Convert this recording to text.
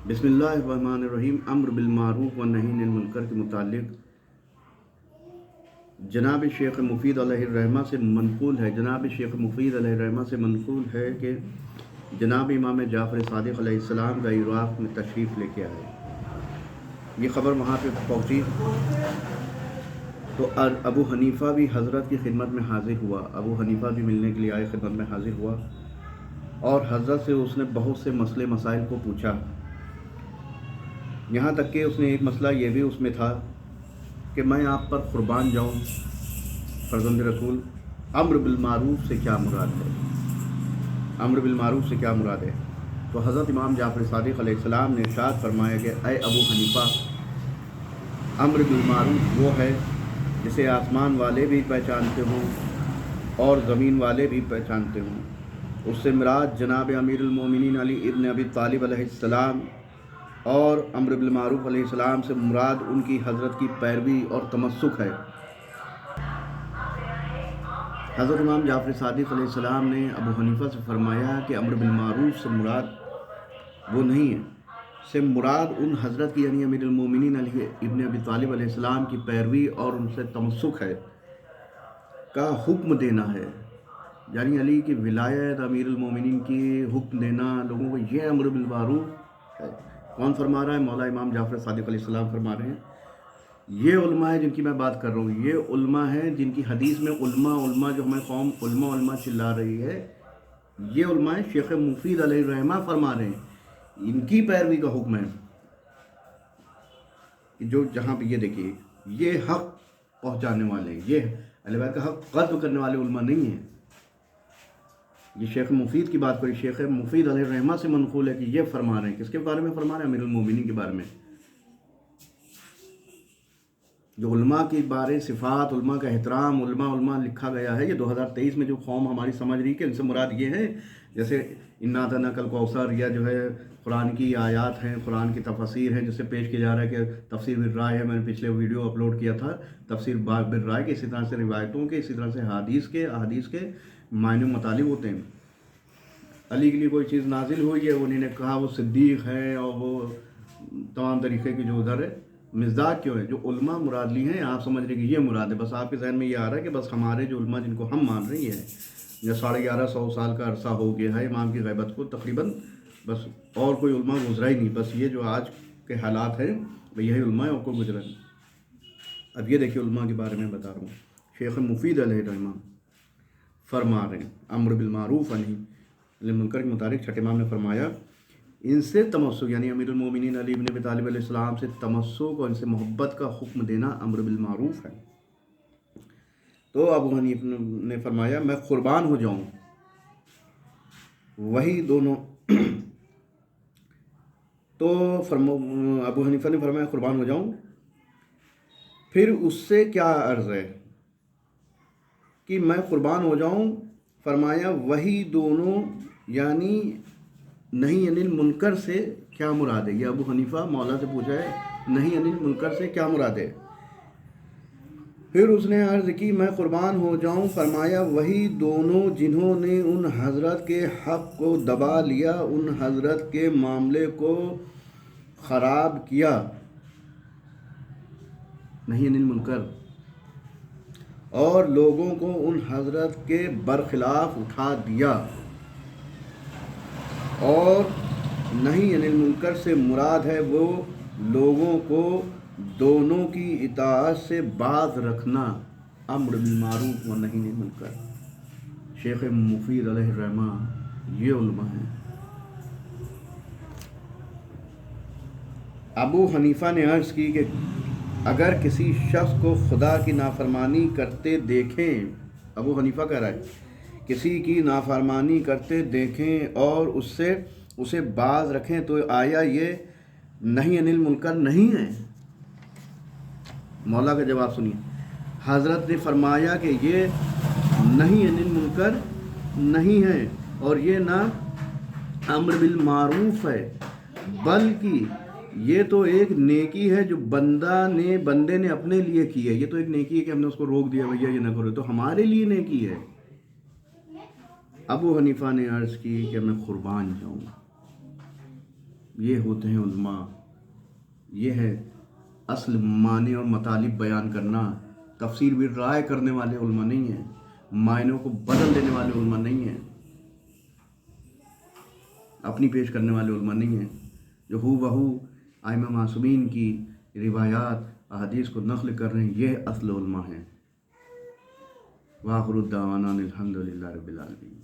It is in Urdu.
بسم اللہ الرحمن الرحیم۔ امر بالمعروف و نہی عن المنکر کے متعلق جناب شیخ مفید علیہ الرحمہ سے منقول ہے کہ جناب امام جعفر صادق علیہ السلام کا عراق میں تشریف لے کے آئے۔ یہ خبر وہاں پہ پہنچی تو ابو حنیفہ بھی حضرت کی خدمت میں حاضر ہوا۔ ابو حنیفہ بھی ملنے کے لیے آئے، خدمت میں حاضر ہوا اور حضرت سے اس نے بہت سے مسئلے مسائل کو پوچھا، یہاں تک کہ اس نے ایک مسئلہ یہ بھی اس میں تھا کہ میں آپ پر قربان جاؤں فرزند رسول، امر بالمعروف سے کیا مراد ہے؟ امر بالمعروف سے کیا مراد ہے؟ تو حضرت امام جعفر صادق علیہ السلام نے ارشاد فرمایا کہ اے ابو حنیفہ، امر بالمعروف وہ ہے جسے آسمان والے بھی پہچانتے ہوں اور زمین والے بھی پہچانتے ہوں۔ اس سے مراد جناب امیر المومنین علی ابن ابی طالب علیہ السلام اور امر بالمعروف علیہ السلام سے مراد ان کی حضرت کی پیروی اور تمسک ہے۔ حضرت امام جعفر صادق علیہ السلام نے ابو حنیفہ سے فرمایا کہ امر بالمعروف سے مراد وہ نہیں ہے، سے مراد ان حضرت کی یعنی امیر المومنین علی ابن ابی طالب علیہ السلام کی پیروی اور ان سے تمسک ہے کا حکم دینا ہے، یعنی علی کی ولایت، امیر المومنین کی حکم دینا لوگوں کو، یہ امر بالمعروف ہے۔ کون فرما رہا ہے؟ مولا امام جعفر صادق علیہ السلام فرما رہے ہیں۔ یہ علماء ہیں جن کی میں بات کر رہا ہوں، یہ علماء ہیں جن کی حدیث میں علماء جو ہمیں قوم علماء چلا رہی ہے، یہ علماء ہیں۔ شیخ مفید علیہ الرحمہ فرما رہے ہیں ان کی پیروی کا حکم ہے کہ جو جہاں پہ یہ دیکھیے یہ حق پہنچانے والے ہیں، یہ اللہ بیت کا حق قطع کرنے والے علماء نہیں ہیں۔ یہ شیخ مفید کی بات کری، شیخ مفید علیہ الرحمہ سے منقول ہے کہ یہ فرما رہے ہیں۔ کس کے بارے میں فرما رہے ہیں؟ امیر المومنین کے بارے میں۔ جو علماء کی بارے صفات، علماء کا احترام، علماء لکھا گیا ہے، یہ 2023 میں جو قوم ہماری سمجھ رہی ہے کہ ان سے مراد یہ ہے جیسے انا اعطیناک کالکوثر، یا جو ہے قرآن کی آیات ہیں، قرآن کی تفاسیر ہیں، جسے پیش کیا جا رہا ہے کہ تفسیر بالرائے ہے۔ میں نے پچھلے ویڈیو اپلوڈ کیا تھا تفسیر بالرائے کے، اسی طرح سے روایتوں کے، اسی طرح سے احادیث کے معنی مطالب ہوتے ہیں۔ علی کے لیے کوئی چیز نازل ہوئی ہے، انہوں نے کہا وہ صدیق ہے، اور وہ تمام طریقے کی جو ادھر ہے مزداق کیوں ہے؟ جو علماء مراد لی ہیں، آپ سمجھ رہے کہ یہ مراد ہے، بس آپ کے ذہن میں یہ آ رہا ہے کہ بس ہمارے جو علماء جن کو ہم مان رہے ہیں، یا 1150 سال کا عرصہ ہو گیا ہے امام کی غیبت کو تقریباً، بس اور کوئی علماء گزرا ہی نہیں، بس یہ جو آج کے حالات ہیں یہی علماء اور کوئی گزرا نہیں۔ اب یہ دیکھیے علماء کے بارے میں بتا رہا ہوں۔ شیخ مفید علیہ الرحمہ فرما رہے ہیں امر بالمعروف و نہی عن المنکر کے متعلق چھٹے امام نے فرمایا ان سے تمسک، یعنی امیر المومنین علی ابن ابی طالب علیہ السلام سے تمسک اور ان سے محبت کا حکم دینا امر بالمعروف ہے۔ تو ابو حنیفہ نے فرمایا میں قربان ہو جاؤں، وہی دونوں تو ابو حنیفہ نے فرمایا قربان ہو جاؤں، پھر اس سے کیا عرض ہے کہ میں قربان ہو جاؤں؟ فرمایا وہی دونوں، یعنی نہیں عن المنکر سے کیا مراد ہے؟ یہ ابو حنیفہ مولا سے پوچھا ہے نہیں عن المنکر سے کیا مراد ہے؟ پھر اس نے عرض کی میں قربان ہو جاؤں، فرمایا وہی دونوں جنہوں نے ان حضرت کے حق کو دبا لیا، ان حضرت کے معاملے کو خراب کیا، نہیں عن المنکر، اور لوگوں کو ان حضرت کے برخلاف اٹھا دیا۔ اور نہیں عن المنکر سے مراد ہے وہ لوگوں کو دونوں کی اطاعت سے باز رکھنا، امر بالمعروف و نہی عن المنکر۔ شیخ مفید علیہ الرحمہ یہ علماء ہیں۔ ابو حنیفہ نے عرض کی کہ اگر کسی شخص کو خدا کی نافرمانی کرتے دیکھیں، ابو حنیفہ کہہ رہا ہے کسی کی نافرمانی کرتے دیکھیں اور اسے باز رکھیں تو آیا یہ نہیں عن المنکر نہیں ہے؟ مولا کا جواب سنیے، حضرت نے فرمایا کہ یہ نہیں عن المنکر نہیں ہے اور یہ نہ امر بالمعروف ہے، بلکہ یہ تو ایک نیکی ہے جو بندے نے اپنے لیے کی ہے۔ یہ تو ایک نیکی ہے کہ ہم نے اس کو روک دیا بھیا یہ نہ کرو، تو ہمارے لیے نیکی ہے۔ ابو حنیفہ نے عرض کی کہ میں قربان جاؤں، یہ ہوتے ہیں علماء. یہ ہے اصل معنی اور مطالب بیان کرنا. تفسیر بھی رائے کرنے والے علماء نہیں ہیں، معنوں کو بدل دینے والے علماء نہیں ہیں، اپنی پیش کرنے والے علماء نہیں ہیں، جو ہو بہو ائمہ معصومین کی روایات احادیث کو نقل کر رہے ہیں. یہ اصل علماء ہیں. وآخر الدعوانا الحمد للہ رب العالمین.